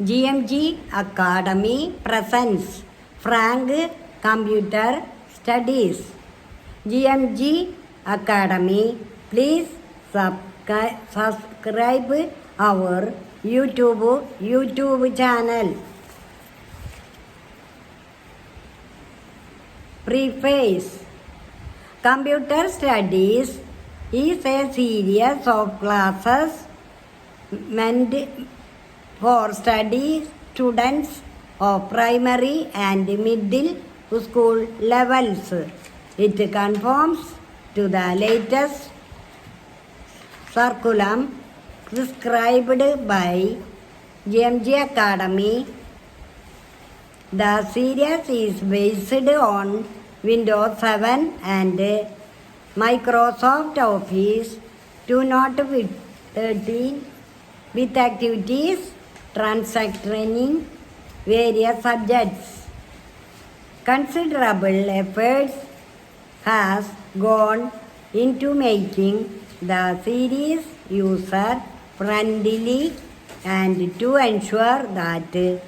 GMG Academy presents Frank Computer Studies. GMG Academy, please subscribe our YouTube channel. Preface. Computer Studies is a series of classes meant for study students of primary and middle school levels. It conforms to the latest curriculum prescribed by GMG Academy. The series is based on Windows 7 and Microsoft Office 2013 with activities transacting various subjects. Considerable efforts has gone into making the series user-friendly and to ensure that the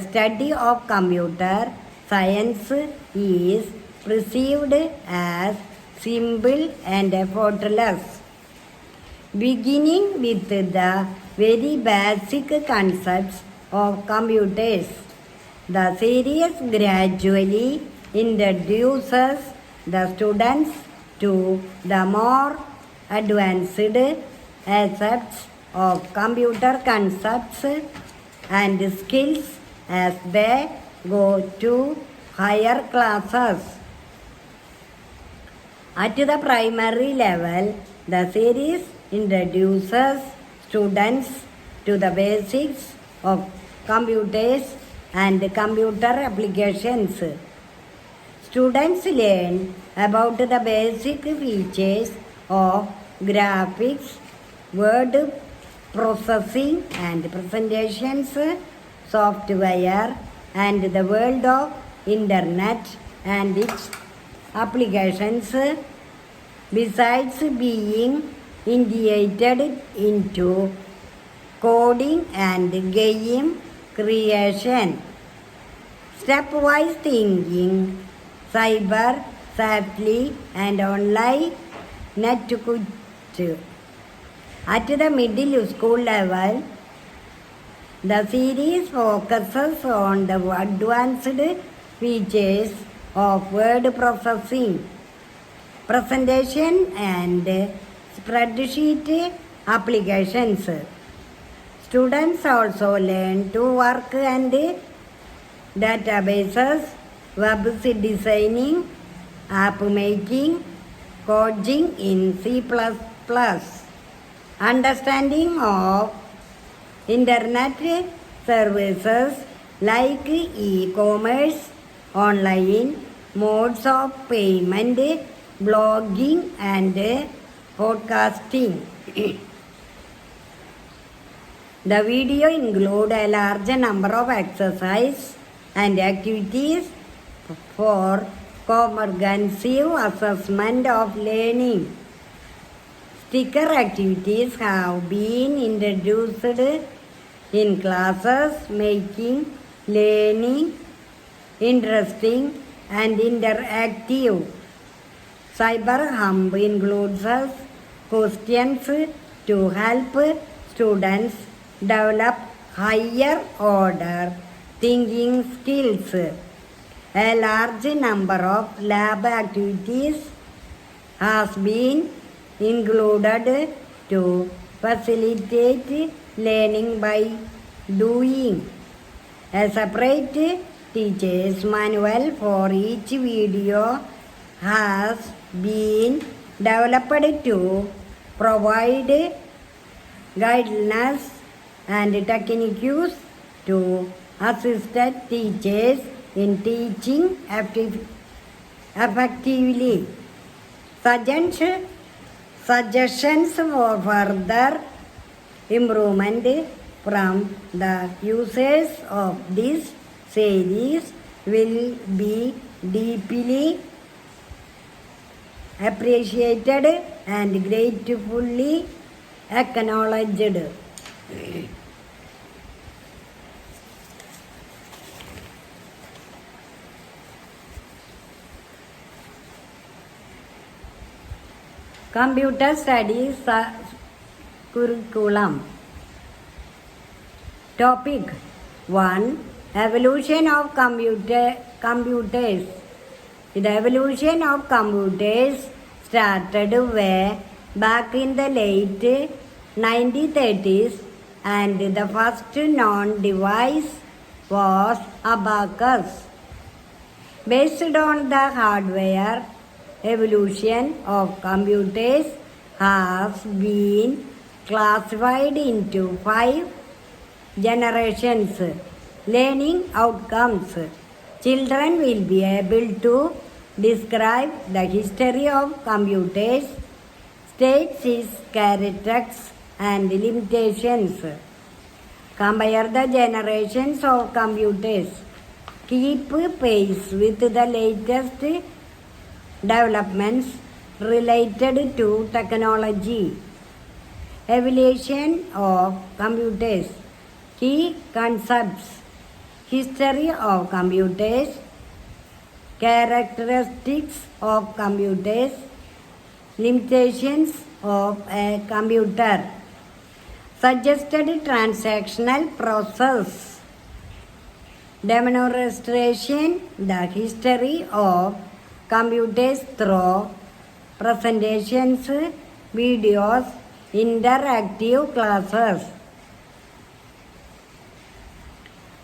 study of computer science is perceived as simple and effortless. Beginning with the very basic concepts of computers, the series gradually introduces the students to the more advanced aspects of computer concepts and skills as they go to higher classes. At the primary level, the series introduces students to the basics of computers and computer applications. Students learn about the basic features of graphics, word processing and presentations, software, and the world of Internet and its applications, besides being integrated into coding and game creation. Stepwise thinking, cyber safety, and online network. At the middle school level, the series focuses on the advanced features of word processing, presentation, and spreadsheet applications. Students also learn to work and databases, web designing, app making, coding in C++, understanding of Internet services like e-commerce, online modes of payment, blogging, and podcasting. The video includes a large number of exercises and activities for comprehensive assessment of learning. Sticker activities have been introduced in classes, making learning interesting and interactive. Cyber Hub includes questions to help students develop higher order thinking skills. A large number of lab activities has been included to facilitate learning by doing. A separate teacher's manual for each video has been developed to provide guidance and techniques to assist teachers in teaching effectively. Suggestions for further improvement from the users of this series will be deeply appreciated and gratefully acknowledged. Computer Studies Curriculum. Topic 1. Evolution of computers. The evolution of computers started way back in the late 1930s, and the first known device was abacus. Based on the hardware, evolution of computers has been classified into 5 generations. Learning outcomes. Children will be able to describe the history of computers, state its characteristics and limitations. Compare the generations of computers. Keep pace with the latest developments related to technology. Evaluation of computers. Key concepts: history of computers, characteristics of computers, limitations of a computer, suggested transactional process, demonstration, the history of computers through presentations, videos, interactive classes,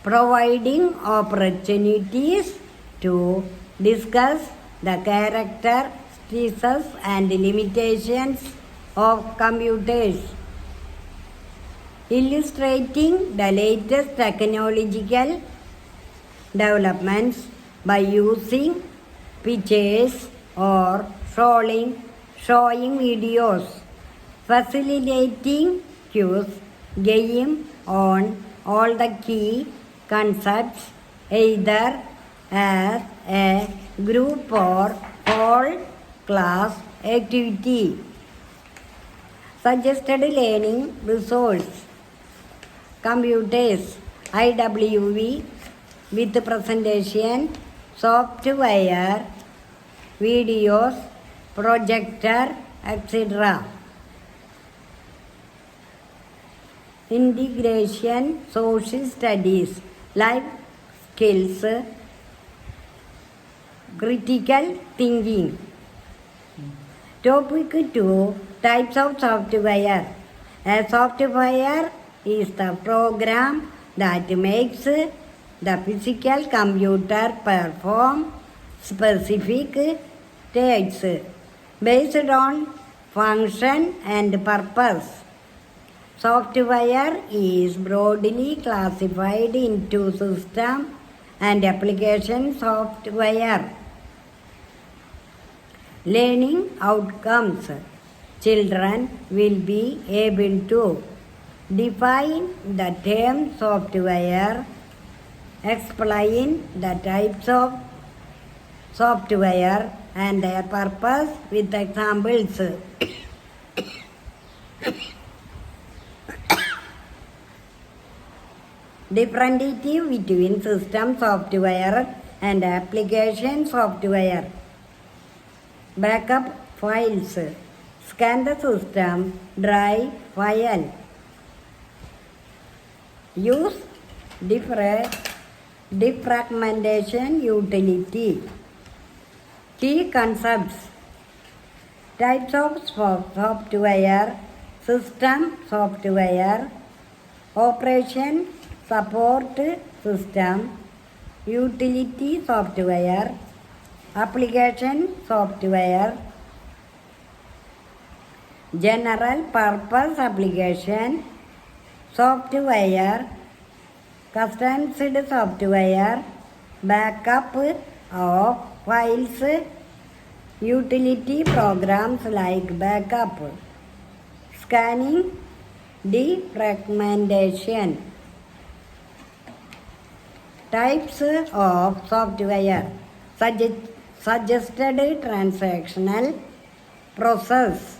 providing opportunities to discuss the characteristics and limitations of computers, illustrating the latest technological developments by using pictures or showing videos, facilitating quiz game on all the key concepts either as a group or whole class activity. Suggested learning resource: computers, IWV with presentation, software, videos, projector, etc. Integration, social studies, life skills, critical thinking. Topic 2. Types of software. A software is the program that makes the physical computer perform specific tasks based on function and purpose. Software is broadly classified into system and application software. Learning outcomes. Children will be able to define the term software, explain the types of software and their purpose with examples. Differentiative between system software and application software. Backup files. Scan the system drive file. Use defragmentation utility. Key concepts: types of software, system software, operation support system, utility software, application software, general purpose application software, customized software, backup of files, utility programs like backup, scanning, defragmentation. Types of software. Suggested transactional process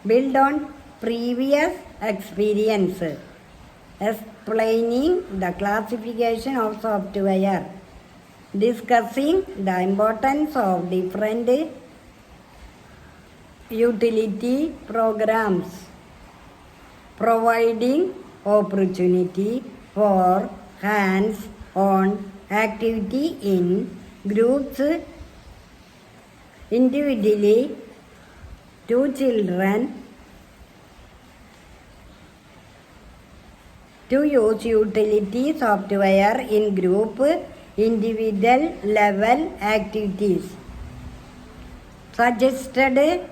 built on previous experience, explaining the classification of software, discussing the importance of different utility programs, providing opportunity for hands-on activity in groups, individually, to children, to use utility software in group, individual level activities. Suggested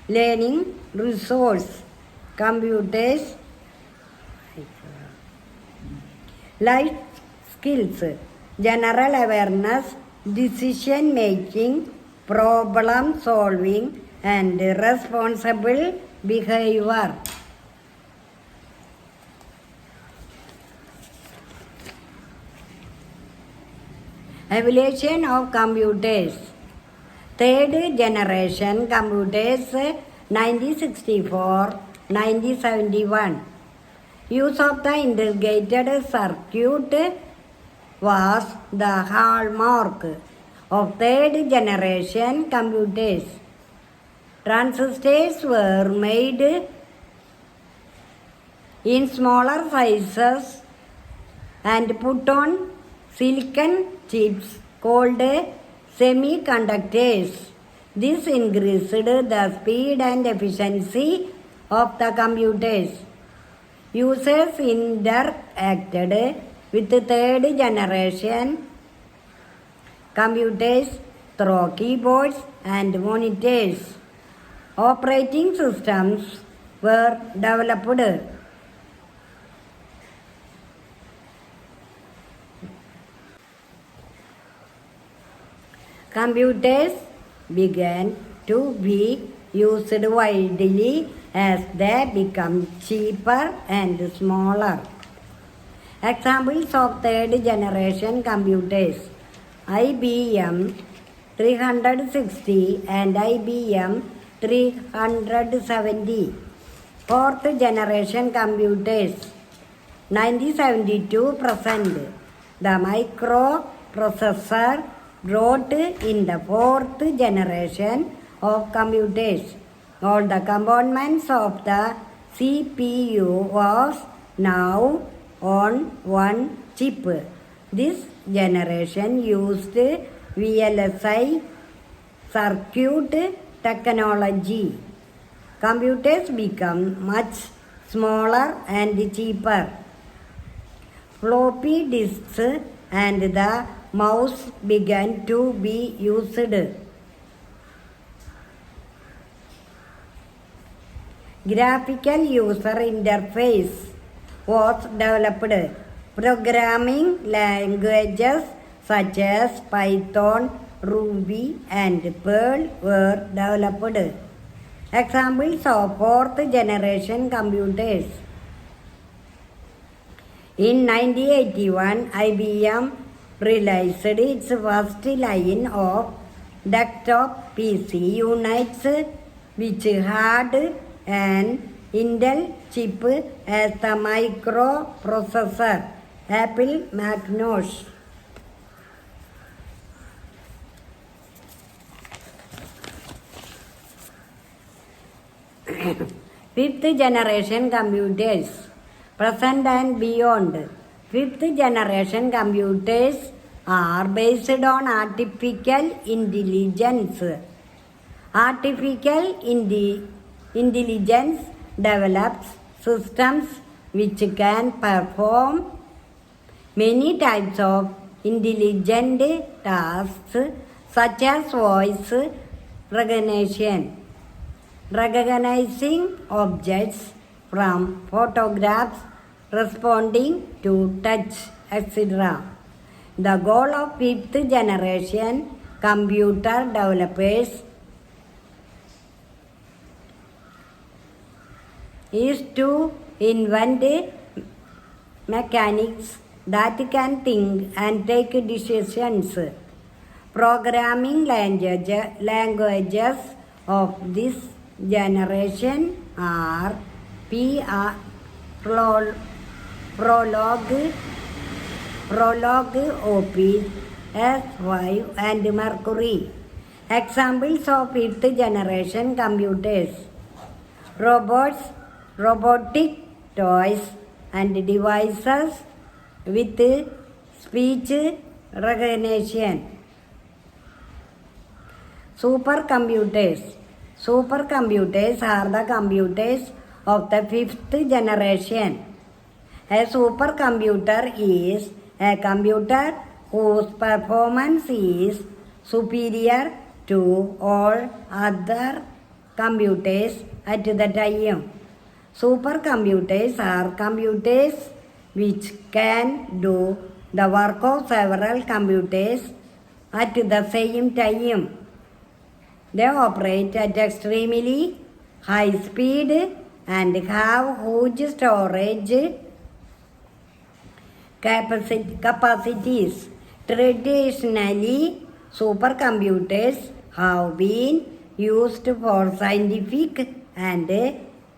learning resource, computers, life skills, general awareness, decision making, problem solving, and responsible behavior. Evaluation of computers. Third generation computers 1964-1971. Use of the integrated circuit was the hallmark of third generation computers. Transistors were made in smaller sizes and put on silicon chips called semiconductors. This increased the speed and efficiency of the computers. Users interacted with third generation computers through keyboards and monitors. Operating systems were developed. Computers began to be used widely as they become cheaper and smaller. Examples of third generation computers: IBM 360 and IBM 370. Fourth generation computers 1972 present. The microprocessor brought in the fourth generation of computers. All the components of the CPU was now on one chip. This generation used VLSI circuit technology. Computers become much smaller and cheaper. Floppy disks and the mouse began to be used. Graphical user interface was developed. Programming languages such as Python, Ruby, and Perl were developed. Examples of fourth generation computers. In 1981, IBM released its first line of desktop PC units which had an Intel chip as the microprocessor. Apple Macintosh. Fifth generation computers, present and beyond. Fifth generation computers are based on artificial intelligence. Artificial intelligence develops systems which can perform many types of intelligent tasks such as voice recognition, recognizing objects from photographs, responding to touch, etc. The goal of fifth generation computer developers is to invent mechanics that can think and take decisions. Programming languages of this generation are Prolog, Opis, S5 and Mercury. Examples of fifth generation computers: robots, robotic toys and devices with speech recognition. Supercomputers. Supercomputers are the computers of the fifth generation. A supercomputer is a computer whose performance is superior to all other computers at the time. Supercomputers are computers which can do the work of several computers at the same time. They operate at extremely high speed and have huge storage capacities. Traditionally, supercomputers have been used for scientific and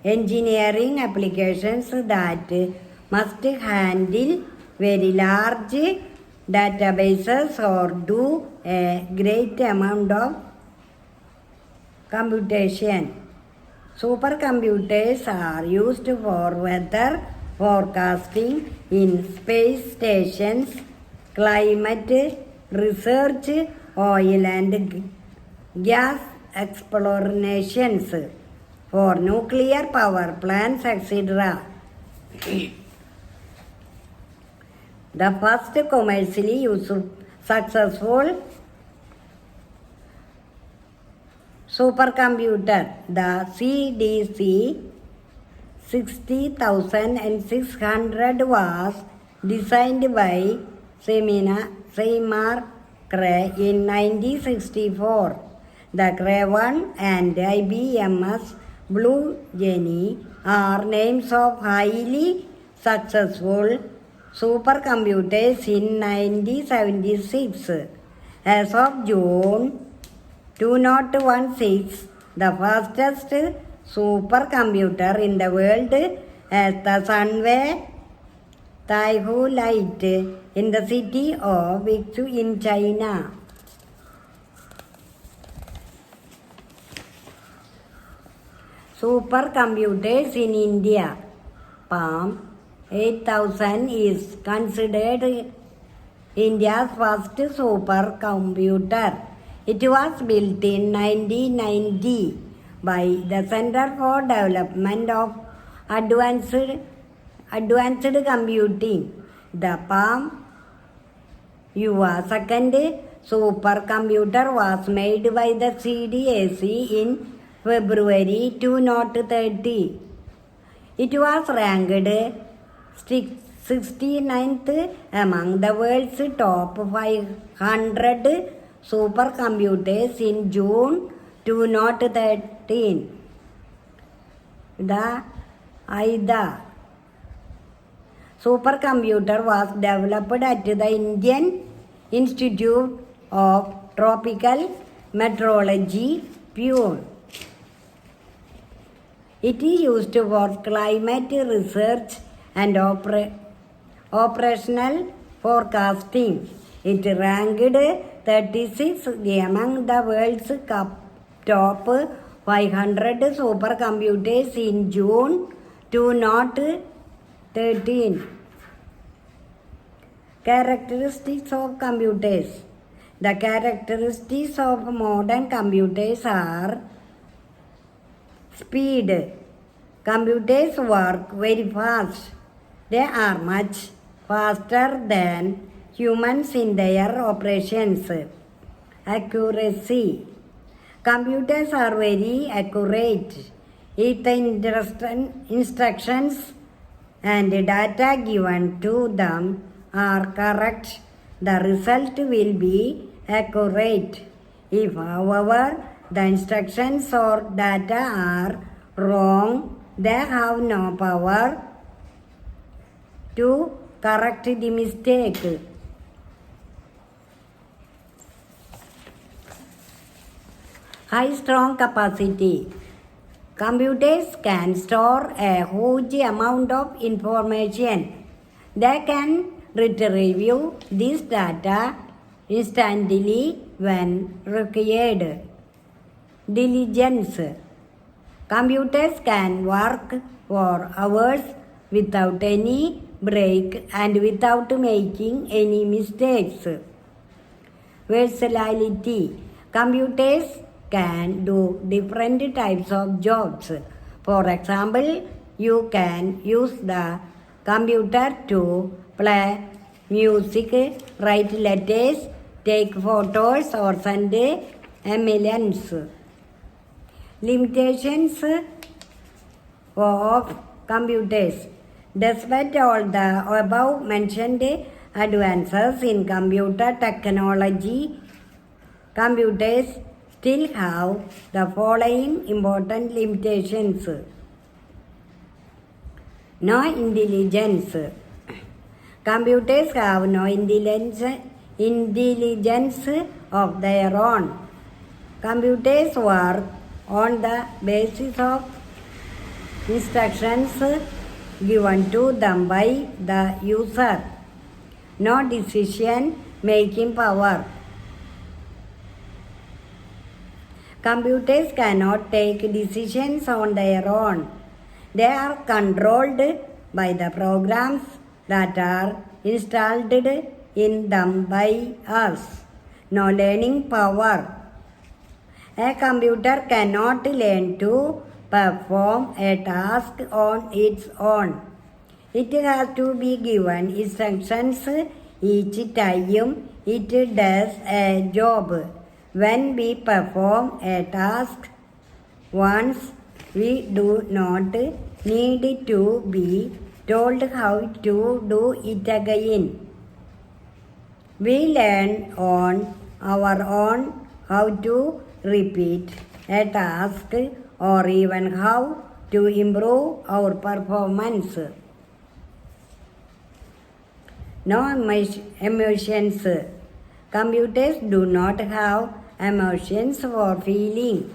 engineering applications that must handle very large databases or do a great amount of computation. Supercomputers are used for weather forecasting in space stations, climate research, oil and gas explorations, for nuclear power plants, etc. The first commercially successful supercomputer, the CDC 60600, was designed by Seymour Cray in 1964. The Cray 1 and IBM's Blue Genie are names of highly successful supercomputers in 1976. As of June 2016, the fastest supercomputer in the world is the Sunway Taihu Light in the city of Wenzhou in China. Supercomputers in India. Palm 8000 is considered India's first supercomputer. It was built in 1990 by the Center for Development of Advanced Computing. The Palm UA second supercomputer was made by the CDAC in February 2030. It was ranked 69th among the world's top 500 supercomputers in June 2013. The IDA supercomputer was developed at the Indian Institute of Tropical Meteorology, Pune. It is used for climate research and operational forecasting. It ranked 36 among the world's top 500 supercomputers in June 2013. Characteristics of computers. The characteristics of modern computers are speed. Computers work very fast. They are much faster than humans in their operations. Accuracy. Computers are very accurate. If the instructions and data given to them are correct, the result will be accurate. If, however, the instructions or data are wrong, they have no power to correct the mistake. High strong capacity. Computers can store a huge amount of information. They can retrieve this data instantly when required. Diligence. Computers can work for hours without any break and without making any mistakes. Versatility. Computers can do different types of jobs. For example, you can use the computer to play music, write letters, take photos, or send emails. Limitations of computers. Despite all the above mentioned advances in computer technology, computers still have the following important limitations. No intelligence. Computers have no intelligence of their own. Computers work on the basis of instructions given to them by the user. No decision-making power. Computers cannot take decisions on their own. They are controlled by the programs that are installed in them by us. No learning power. A computer cannot learn to perform a task on its own. It has to be given instructions each time it does a job. When we perform a task once, we do not need to be told how to do it again. We learn on our own how to repeat a task or even how to improve our performance. No emotions. Computers do not have emotions for feeling.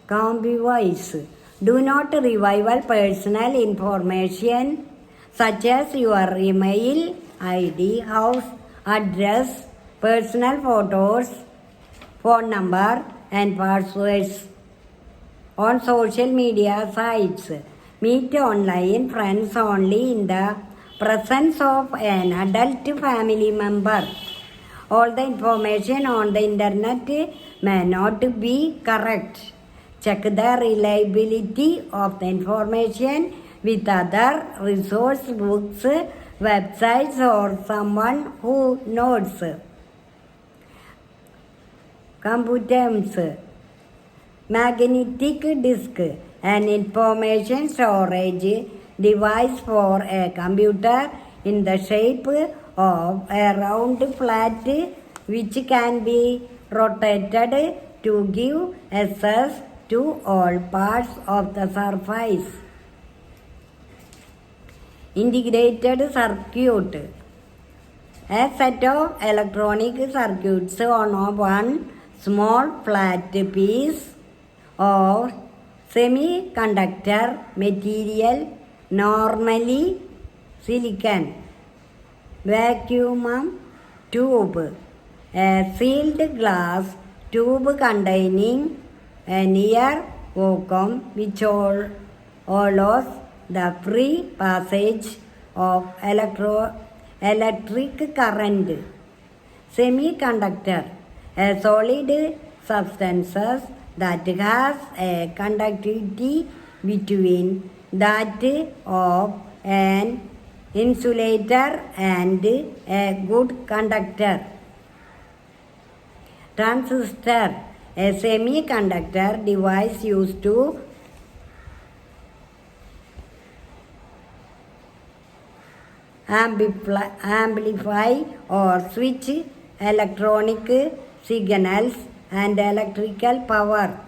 Voice. Do not reveal personal information such as your email, ID, house address, personal photos, phone number, and passwords on social media sites. Meet online friends only in the presence of an adult family member. All the information on the internet may not be correct. Check the reliability of the information with other resource books, websites, or someone who knows. Computers. Magnetic disk, an information storage device for a computer in the shape of a round flat which can be rotated to give access to all parts of the surface. Integrated circuit. A set of electronic circuits on one small flat piece of semiconductor material, normally silicon. Vacuum tube. A sealed glass tube containing an air vacuum which allows the free passage of electric current. Semiconductor. A solid substance that has a conductivity between that of an insulator and a good conductor. Transistor. A semiconductor device used to amplify or switch electronic signals and electrical power.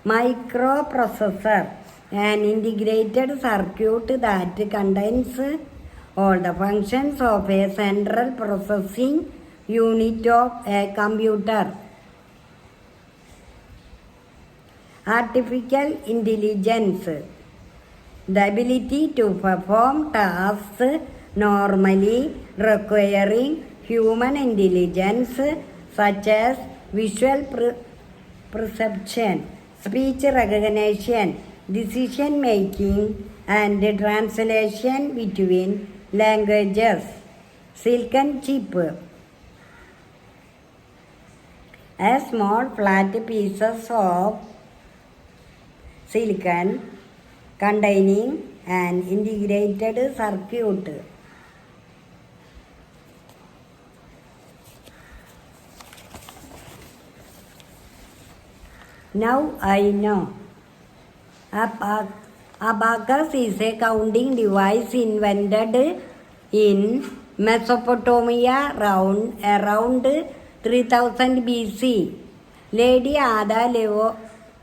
Microprocessor. An integrated circuit that contains all the functions of a central processing unit of a computer. Artificial intelligence. the ability to perform tasks normally requiring human intelligence, such as visual perception, speech recognition, decision making, and translation between languages. Silicon chip. A small flat pieces of silicon containing an integrated circuit. Now I know. Abacus is a counting device invented in Mesopotamia around 3000 BC. Lady Ada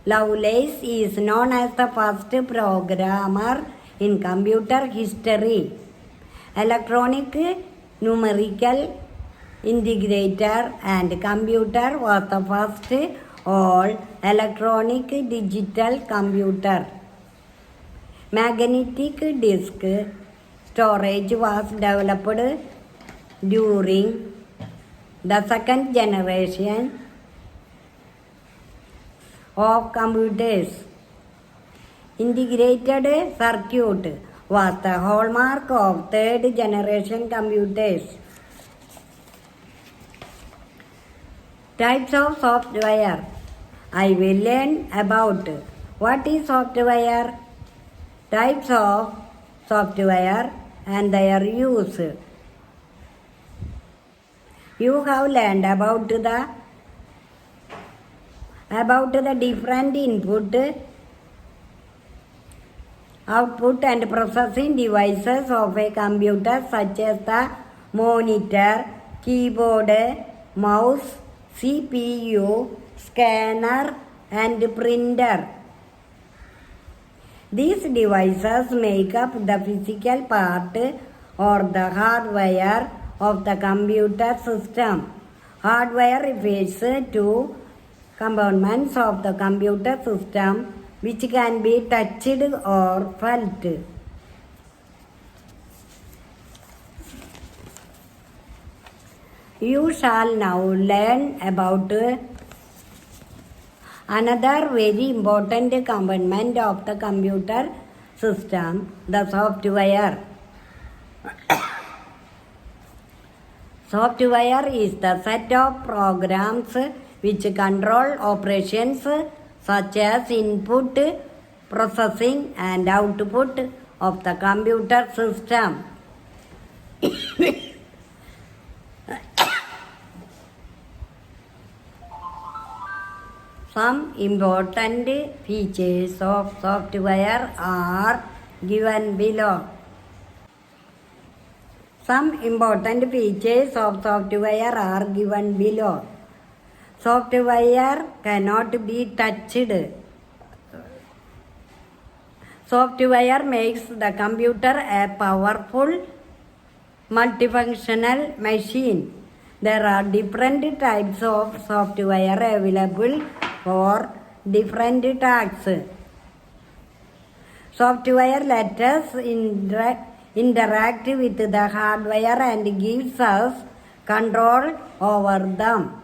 Lovelace is known as the first programmer in computer history. Electronic numerical integrator and computer was the first all-electronic digital computer. Magnetic disk storage was developed during the second generation of computers. Integrated circuit was the hallmark of third generation computers. Types of software. I will learn about what is software, types of software and their use. You have learned about the different input, output and processing devices of a computer, such as the monitor, keyboard, mouse, CPU, scanner and printer. These devices make up the physical part or the hardware of the computer system. Hardware refers to components of the computer system which can be touched or felt. You shall now learn about another very important component of the computer system, the software. Software is the set of programs which control operations such as input, processing and output of the computer system. Some important features of software are given below. Some important features of software are given below. Software cannot be touched. Software makes the computer a powerful multifunctional machine. There are different types of software available for different tasks. Software lets us interact with the hardware and gives us control over them.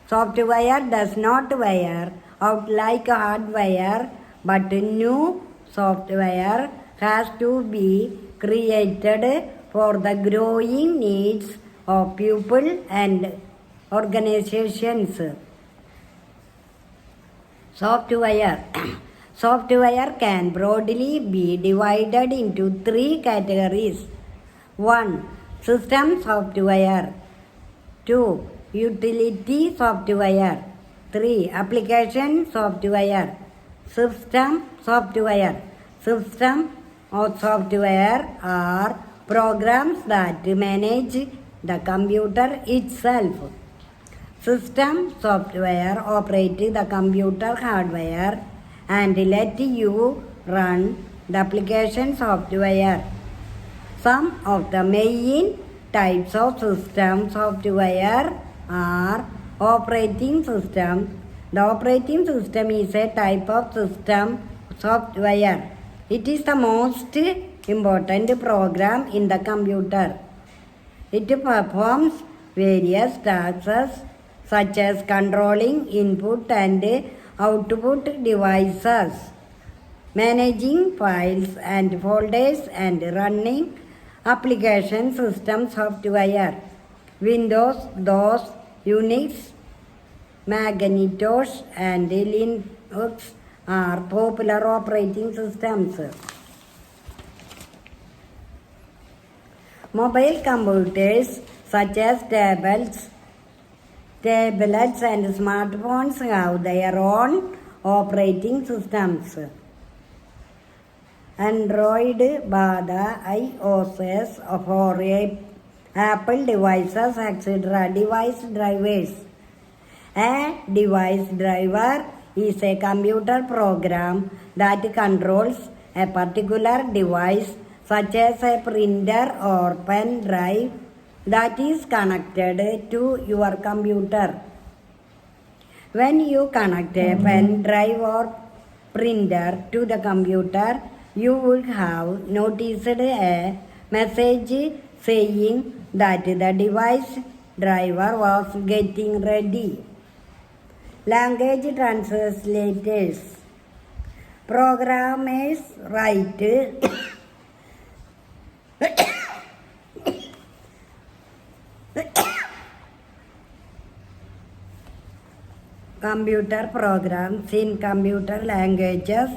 Software does not wear out like hardware, but new software has to be created for the growing needs of people and organizations. Software can broadly be divided into three categories. 1. System software. 2. Utility software. 3. Application software. System software. System software are programs that manage the computer itself. System software operates the computer hardware and let you run the application software. Some of the main types of system software are operating system. The operating system is a type of system software. It is the most important program in the computer. It performs various tasks such as controlling input and output devices, managing files and folders, and running application system software. Windows, DOS, Unix, Macintosh, and Linux are popular operating systems. Mobile computers such as tablets and smartphones have their own operating systems. Android Bada iOS for Apple devices, etc. Device drivers. A device driver is a computer program that controls a particular device such as a printer or pen drive that is connected to your computer. When you connect a pen drive or printer to the computer, you would have noticed a message saying that the device driver was getting ready. Language translators. Programmers write computer programs in computer languages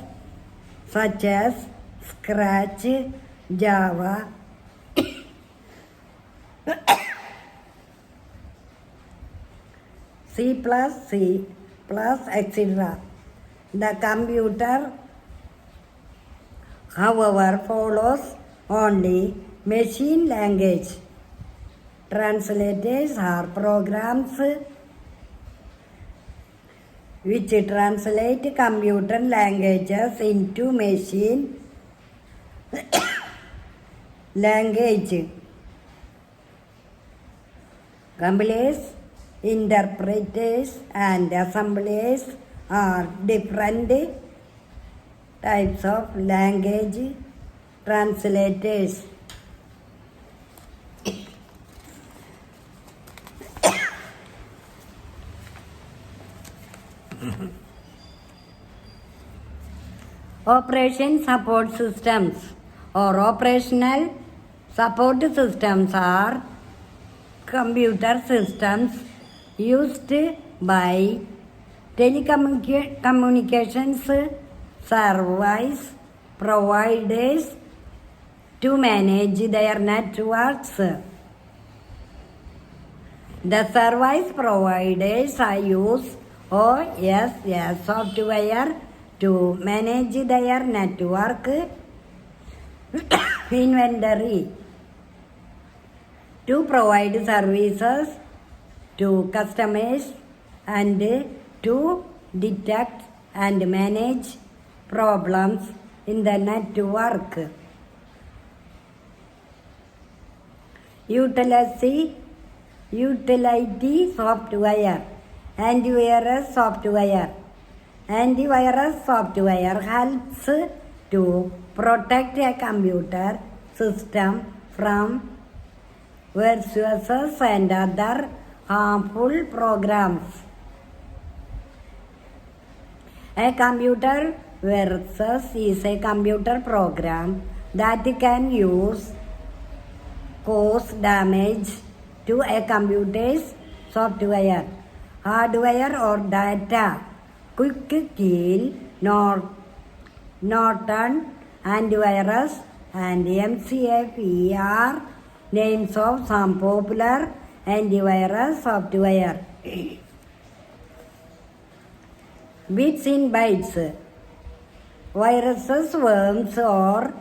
such as Scratch, Java, C++, etc. The computer, however, follows only machine language. Translators are programs which translate computer languages into machine language. Compilers, interpreters, and assemblers are different types of language translators. Operation support systems or operational support systems are computer systems used by telecommunications service providers to manage their networks. The service providers use OS software to manage their network inventory, to provide services to customers, and to detect and manage problems in the network. Utility software. Antivirus software. Antivirus software helps to protect a computer system from viruses and other harmful programs. A computer virus is a computer program that can cause damage to a computer's software, hardware, or data. Quick Kill, Norton Antivirus, and MCAP are names of some popular antivirus software. Bits in bytes. Viruses, worms, or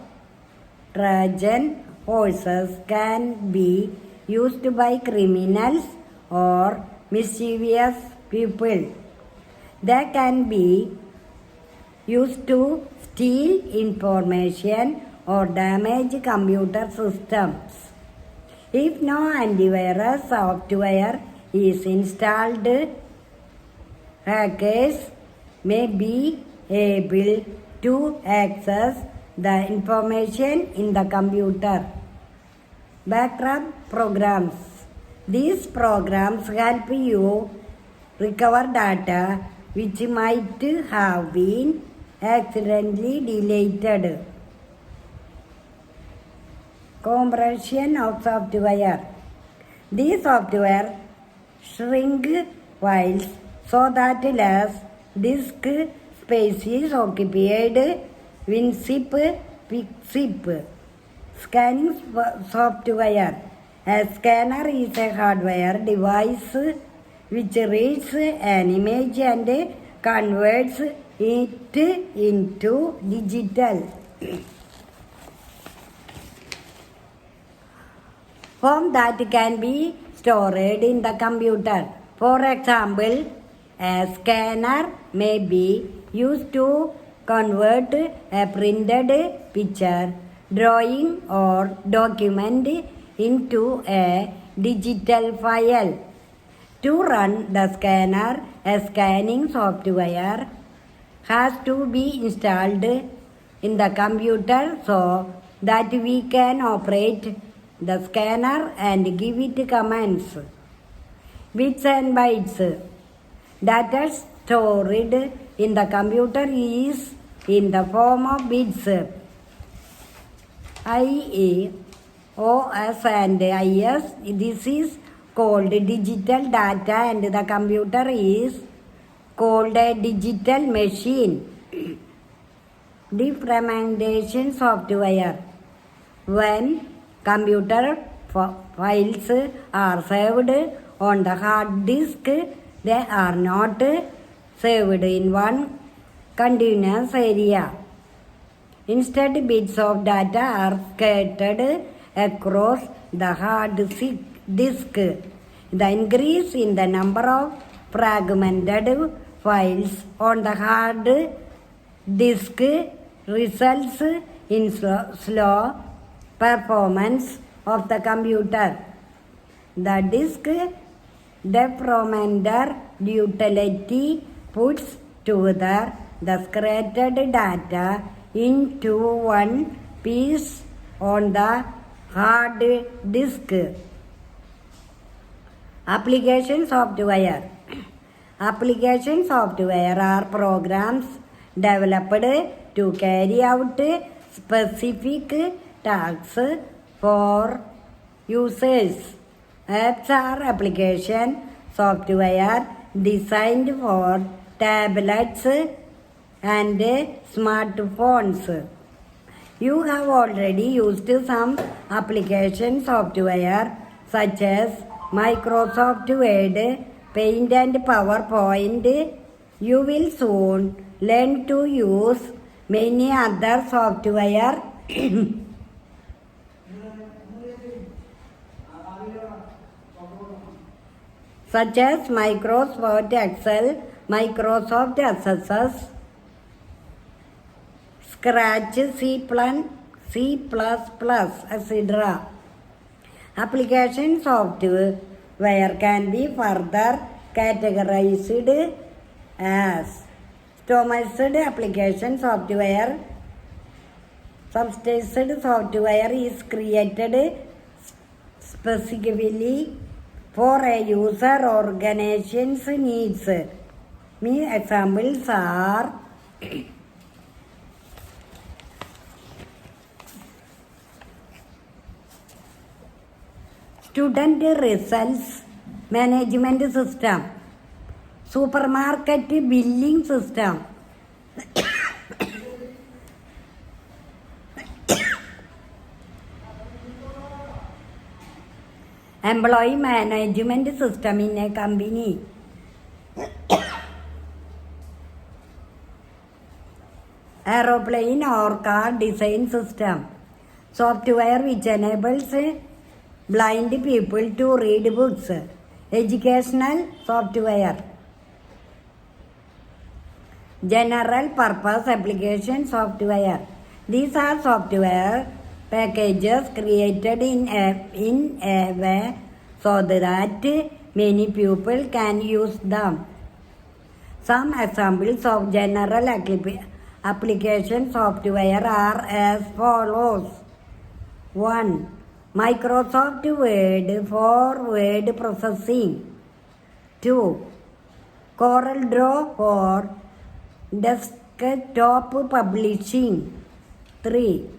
Trojan horses can be used by criminals or mischievous people. They can be used to steal information or damage computer systems. If no antivirus software is installed, hackers may be able to access the information in the computer. Backup programs. These programs help you recover data which might have been accidentally deleted. Compression of software. These software shrink files so that less disk space is occupied when zip. Scanning software. A scanner is a hardware device which reads an image and converts it into digital form that can be stored in the computer. For example, a scanner may be used to convert a printed picture, drawing, or document into a digital file. To run the scanner, a scanning software has to be installed in the computer so that we can operate the scanner and give it commands. Bits and bytes. Data stored in the computer is in the form of bits. I, O, S and IS. This is called digital data and the computer is called a digital machine. Defragmentation software. When computer files are saved on the hard disk, they are not saved in one continuous area. Instead, bits of data are scattered across the hard disk. The increase in the number of fragmented files on the hard disk results in slow performance of the computer. The disk defragmenter utility puts together the scattered data into one piece on the hard disk. Application software. Application software are programs developed to carry out specific tasks for users. Apps are application software designed for tablets and smartphones. You have already used some application software such as Microsoft Word, Paint and PowerPoint. You will soon learn to use many other software such as Microsoft Excel, Microsoft SSS, Scratch, C++, etc. Application software can be further categorized as customized application software. Substandard software is created specifically for a user organization's needs. Examples are student results management system, supermarket billing system, employee management system in a company, aeroplane or car design system, software which enables blind people to read books, educational software, general purpose application software. These are software packages created in a way so that many people can use them. Some examples of general application software are as follows. 1. Microsoft Word for word processing. 2. CorelDRAW for desktop publishing. 3.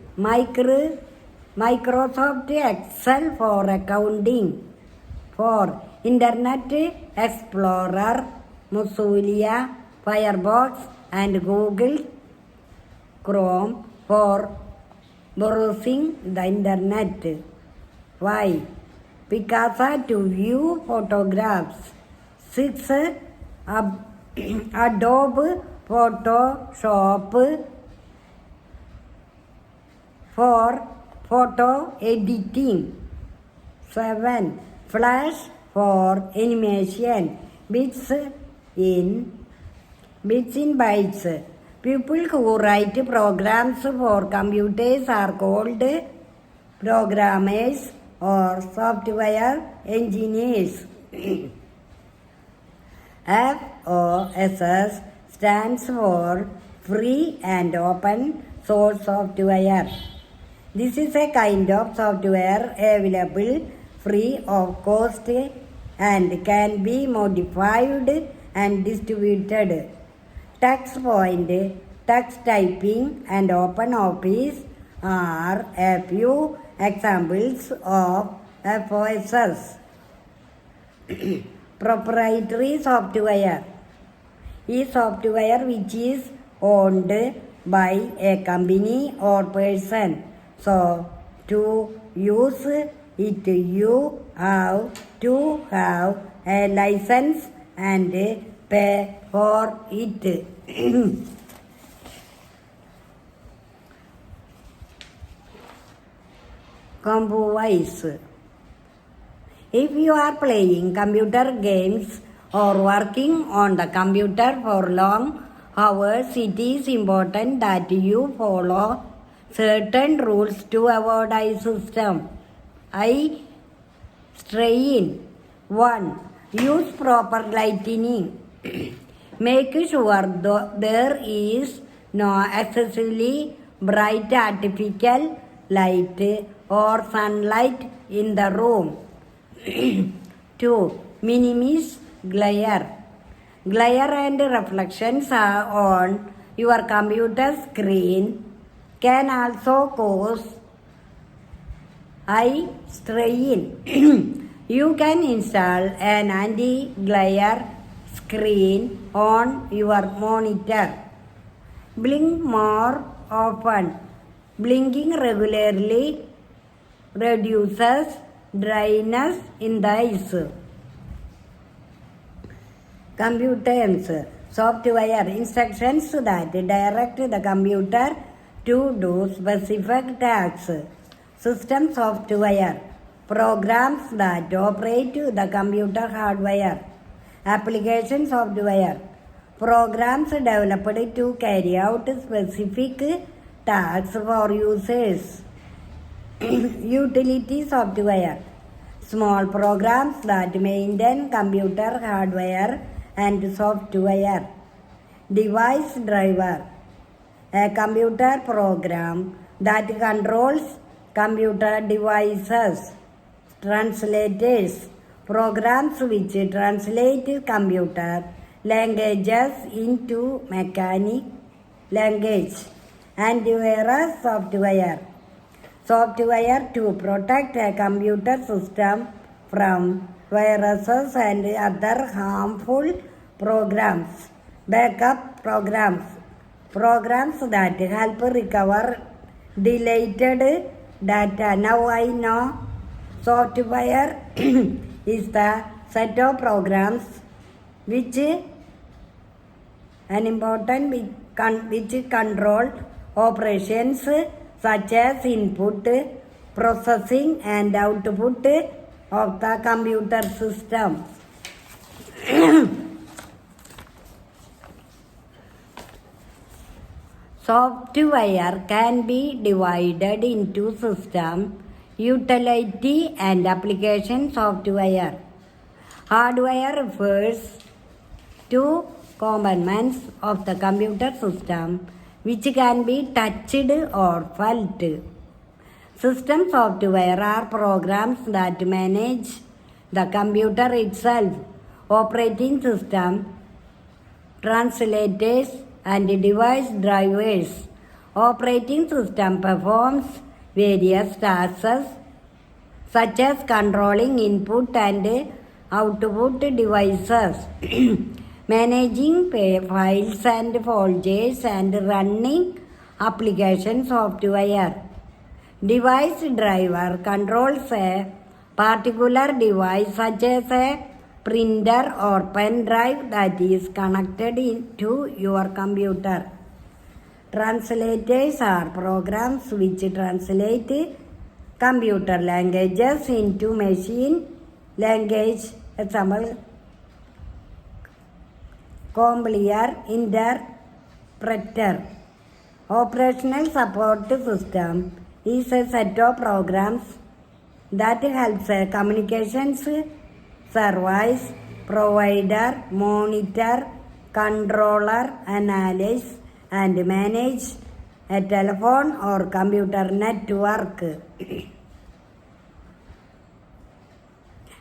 Microsoft Excel for accounting. 4. Internet Explorer, Mozilla, Firefox and Google Chrome for browsing the internet. 5. Picasa to view photographs. 6. Adobe Photoshop for photo editing. 7. Flash for animation. Bits in bytes. People who write programs for computers are called programmers or software engineers. FOSS stands for Free and Open Source Software. This is a kind of software available free of cost and can be modified and distributed. TextPoint, Tux Typing and OpenOffice are a few examples of FOSS. Proprietary software is software which is owned by a company or person. So, to use it, you have to have a license and pay for it. Combo-wise. If you are playing computer games or working on the computer for long hours, it is important that you follow certain rules to avoid eye strain. 1. Use proper lighting. Make sure there is no excessively bright artificial light or sunlight in the room. 2. Minimize glare. Glare and reflections on your computer screen can also cause eye strain. You can install an anti-glare screen on your monitor. Blink more often. Blinking regularly reduces dryness in the eyes. Computers, software instructions that direct the computer to do specific tasks. System software, programs that operate the computer hardware. Application software, programs developed to carry out specific tasks for users. Utility software, small programs that maintain computer hardware and software. Device driver, a computer program that controls computer devices. Translators, programs which translate computer languages into mechanic language. Antivirus software, software to protect a computer system from viruses and other harmful programs. Backup programs, programs that help recover deleted data. Now I know software is the set of programs which control operations such as input, processing and output of the computer system. Software can be divided into system, utility and application software. Hardware refers to components of the computer system which can be touched or felt. System software are programs that manage the computer itself. Operating system, translators, and device drivers. Operating system performs various tasks such as controlling input and output devices, managing files and folders, and running application software. Device driver controls a particular device such as a printer or pen drive that is connected to your computer. Translators are programs which translate computer languages into machine language. Example, compile interpreter. Operational support system is a set of programs that helps a communications service provider monitor, controller, analyze, and manage a telephone or computer network.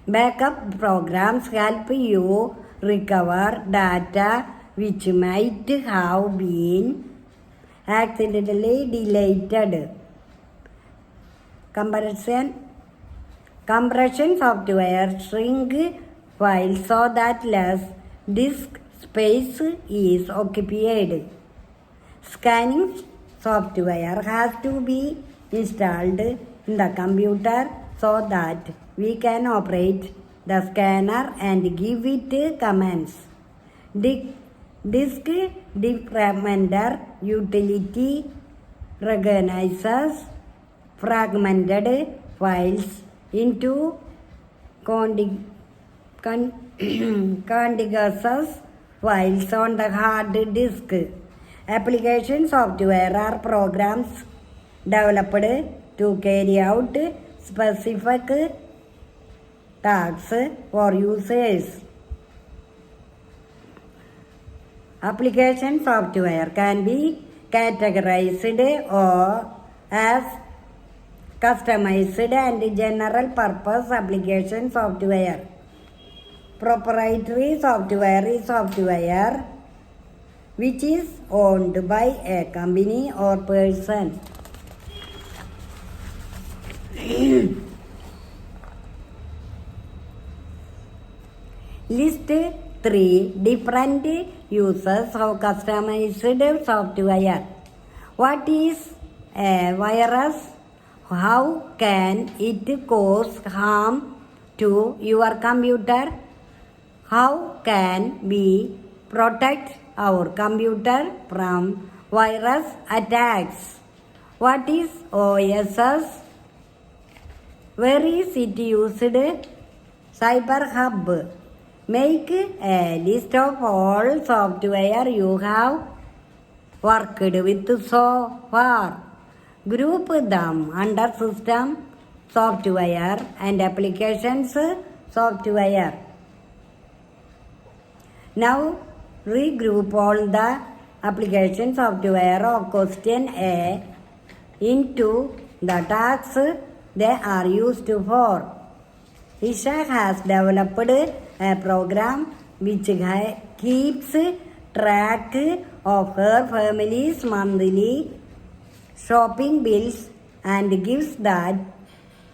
Backup programs help you recover data which might have been accidentally deleted. Compression software shrink files so that less disk space is occupied. Scanning software has to be installed in the computer so that we can operate the scanner and give it commands. Disk defragmenter utility recognizes fragmented files into contiguous files on the hard disk. Application software are programs developed to carry out specific tasks for users. Application software can be categorized or as customized and general purpose application software. Proprietary software is software which is owned by a company or person. List 3 different uses of customized software. What is a virus? How can it cause harm to your computer? How can we protect our computer from virus attacks? What is OSS? Where is it used? CyberHub. Make a list of all software you have worked with so far. Group them under system software and applications software. Now regroup all the application software of question A into the tasks they are used for. Isha has developed a program which keeps track of her family's monthly shopping bills and gives that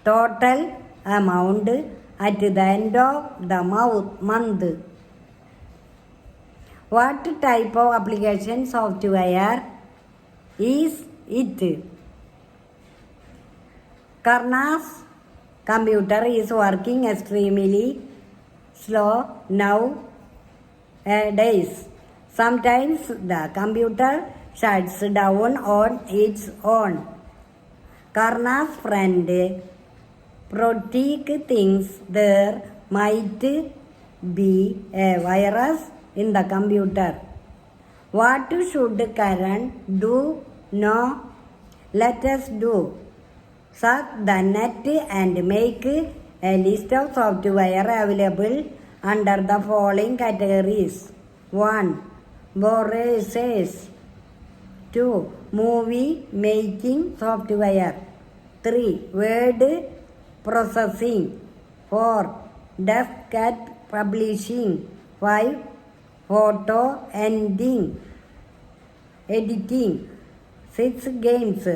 total amount at the end of the month. What type of application software is it? Karna's computer is working extremely slow nowadays. Sometimes the computer shuts down on its own. Karna's friend Protik thinks there might be a virus in the computer. What should Karan do? No, let us do. Search the net and make a list of software available under the following categories. 1. Browsers. 2. Movie making software. 3. Word processing. 4. Desk at publishing. 5. Photo editing. 6. Games.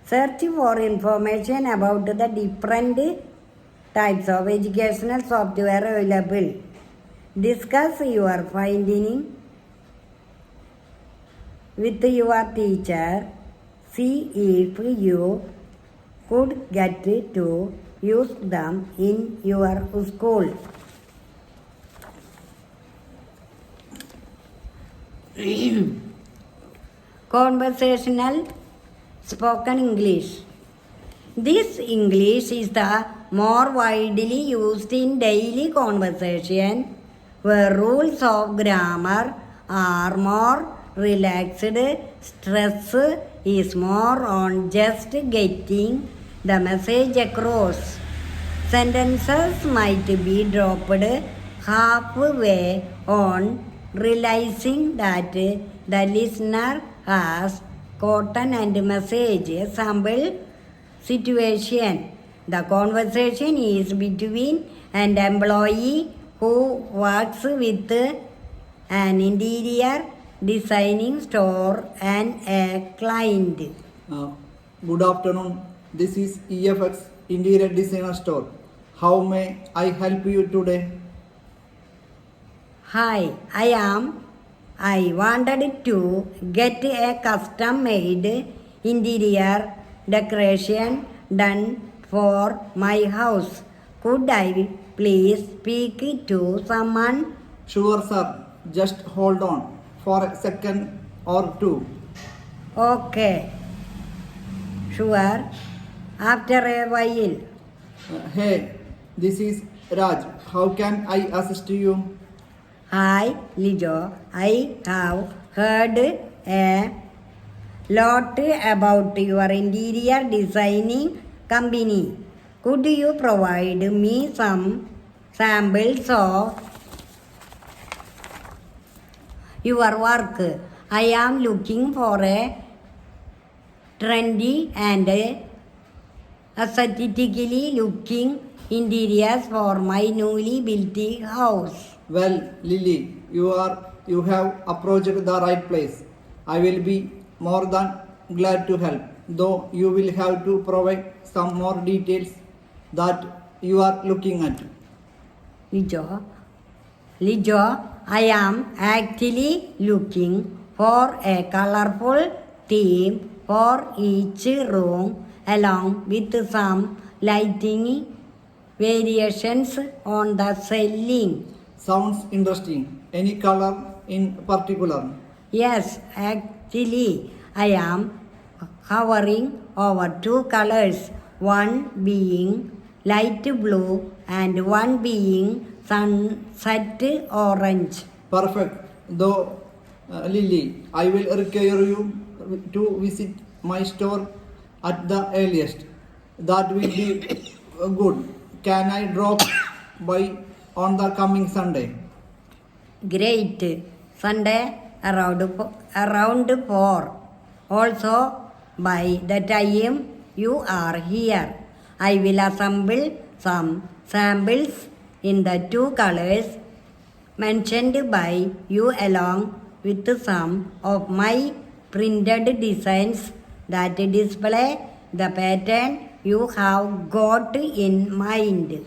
Search for information about the different types of educational software available. Discuss your finding with your teacher. See if you could get to use them in your school. Conversational spoken English. This English is the more widely used in daily conversation, where rules of grammar are more relaxed. Stress is more on just getting the message across. Sentences might be dropped halfway on realizing that the listener has gotten and message. Sample situation. The conversation is between an employee who works with an interior designing store and a client. Good afternoon. This is EFX Interior Designer Store. How may I help you today? Hi, I wanted to get a custom made interior decoration done for my house. Could I please speak to someone? Sure, sir. Just hold on for a second or two. Okay, sure. After a while. Hey, this is Raj. How can I assist you? Hi, Lijo. I have heard a lot about your interior designing company. Could you provide me some samples of your work? I am looking for a trendy and aesthetically looking interiors for my newly built house. Well, Lily, you have approached the right place. I will be more than glad to help, though you will have to provide some more details that you are looking at. Lijo, I am actually looking for a colorful theme for each room, along with some lighting variations on the ceiling. Sounds interesting. Any color in particular? Yes, actually, I am hovering over two colors, one being light blue and one being sunset orange. Perfect. Though, Lily, I will require you to visit my store at the earliest. That will be good. Can I drop by on the coming Sunday? Great. Sunday around 4. Also, by the time you are here, I will assemble some samples in the two colors mentioned by you, along with some of my printed designs that display the pattern you have got in mind.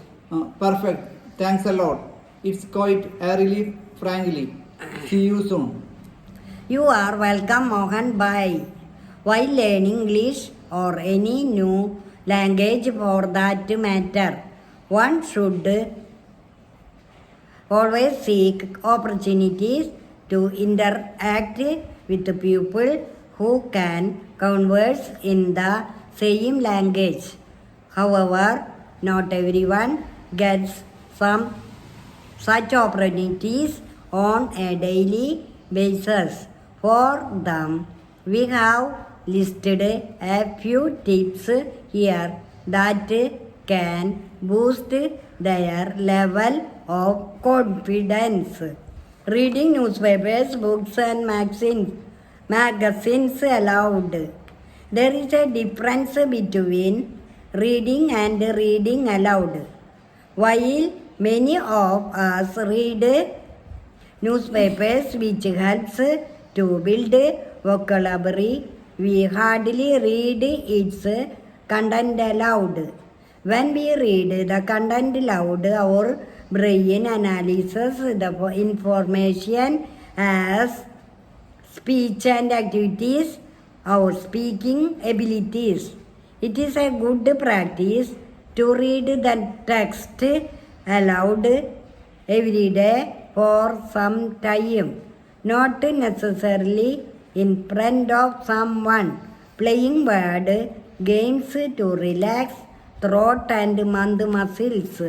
Perfect. Thanks a lot. It's quite a relief, frankly. See you soon. You are welcome, Mohan. Bye. While learning English or any new language for that matter, one should always seek opportunities to interact with people who can converse in the same language. However, not everyone gets some such opportunities on a daily basis. For them, we have listed a few tips here that can boost their level of confidence. Reading newspapers, books and magazines aloud. There is a difference between reading and reading aloud. While many of us read newspapers, which helps to build vocabulary, we hardly read its content aloud. When we read the content aloud, our brain analyzes the information as speech and activities, our speaking abilities. It is a good practice to read the text aloud every day for some time, not necessarily in front of someone. Playing word games to relax throat and mouth muscles.